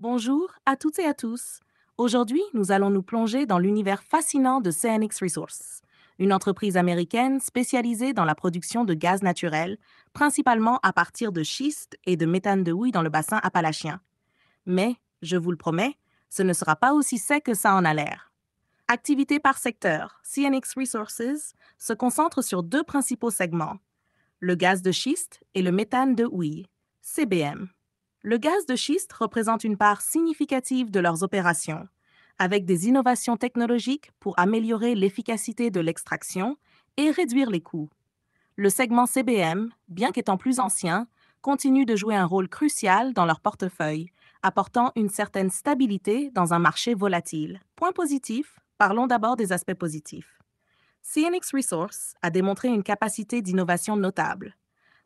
Bonjour à toutes et à tous. Aujourd'hui, nous allons nous plonger dans l'univers fascinant de CNX Resources, une entreprise américaine spécialisée dans la production de gaz naturel, principalement à partir de schiste et de méthane de houille dans le bassin appalachien. Mais, je vous le promets, ce ne sera pas aussi sec que ça en a l'air. Activité par secteur, CNX Resources se concentre sur deux principaux segments, le gaz de schiste et le méthane de houille, CBM. Le gaz de schiste représente une part significative de leurs opérations, avec des innovations technologiques pour améliorer l'efficacité de l'extraction et réduire les coûts. Le segment CBM, bien qu'étant plus ancien, continue de jouer un rôle crucial dans leur portefeuille, apportant une certaine stabilité dans un marché volatile. Point positif, parlons d'abord des aspects positifs. CNX Resource a démontré une capacité d'innovation notable.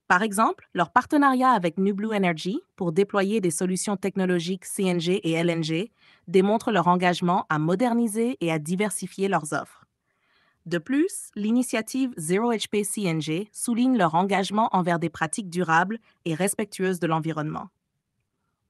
Par exemple, leur partenariat avec NewBlue Energy pour déployer des solutions technologiques CNG et LNG démontre leur engagement à moderniser et à diversifier leurs offres. De plus, l'initiative Zero HP CNG souligne leur engagement envers des pratiques durables et respectueuses de l'environnement.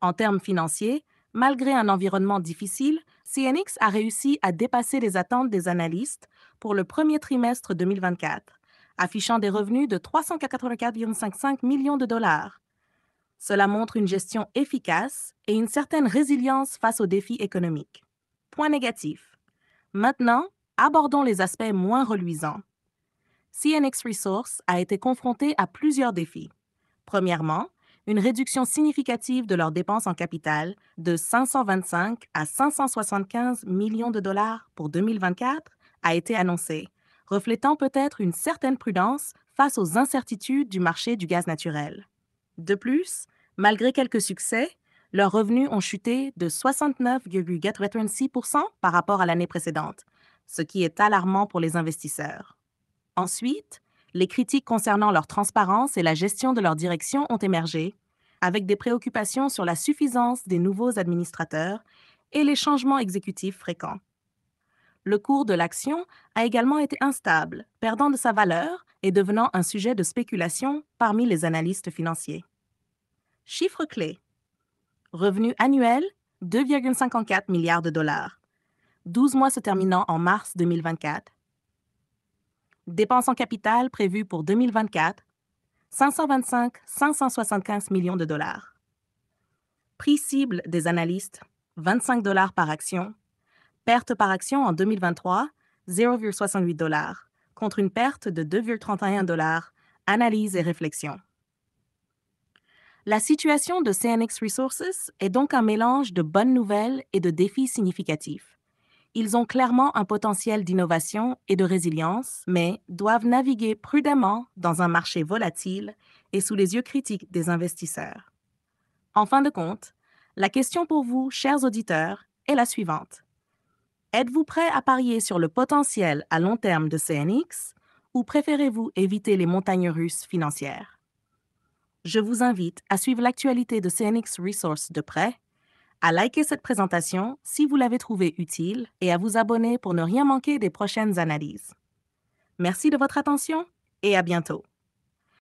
En termes financiers, malgré un environnement difficile, CNX a réussi à dépasser les attentes des analystes pour le premier trimestre 2024, affichant des revenus de 384,55 millions de dollars. Cela montre une gestion efficace et une certaine résilience face aux défis économiques. Point négatif. Maintenant, abordons les aspects moins reluisants. CNX Resource a été confronté à plusieurs défis. Premièrement, une réduction significative de leurs dépenses en capital de 525 à 575 millions de dollars pour 2024 a été annoncée, reflétant peut-être une certaine prudence face aux incertitudes du marché du gaz naturel. De plus, malgré quelques succès, leurs revenus ont chuté de 69,86 par rapport à l'année précédente, ce qui est alarmant pour les investisseurs. Ensuite, les critiques concernant leur transparence et la gestion de leur direction ont émergé, avec des préoccupations sur la suffisance des nouveaux administrateurs et les changements exécutifs fréquents. Le cours de l'action a également été instable, perdant de sa valeur et devenant un sujet de spéculation parmi les analystes financiers. Chiffres clés. Revenu annuel, 2,54 milliards de dollars. 12 mois se terminant en mars 2024. Dépenses en capital prévues pour 2024, 525-575 millions de dollars. Prix cible des analystes, 25 dollars par action. Perte par action en 2023, 0,68 dollars, contre une perte de 2,31 dollars. Analyse et réflexion. La situation de CNX Resources est donc un mélange de bonnes nouvelles et de défis significatifs. Ils ont clairement un potentiel d'innovation et de résilience, mais doivent naviguer prudemment dans un marché volatile et sous les yeux critiques des investisseurs. En fin de compte, la question pour vous, chers auditeurs, est la suivante. Êtes-vous prêt à parier sur le potentiel à long terme de CNX ou préférez-vous éviter les montagnes russes financières? Je vous invite à suivre l'actualité de CNX Resources de près, à liker cette présentation si vous l'avez trouvée utile et à vous abonner pour ne rien manquer des prochaines analyses. Merci de votre attention et à bientôt.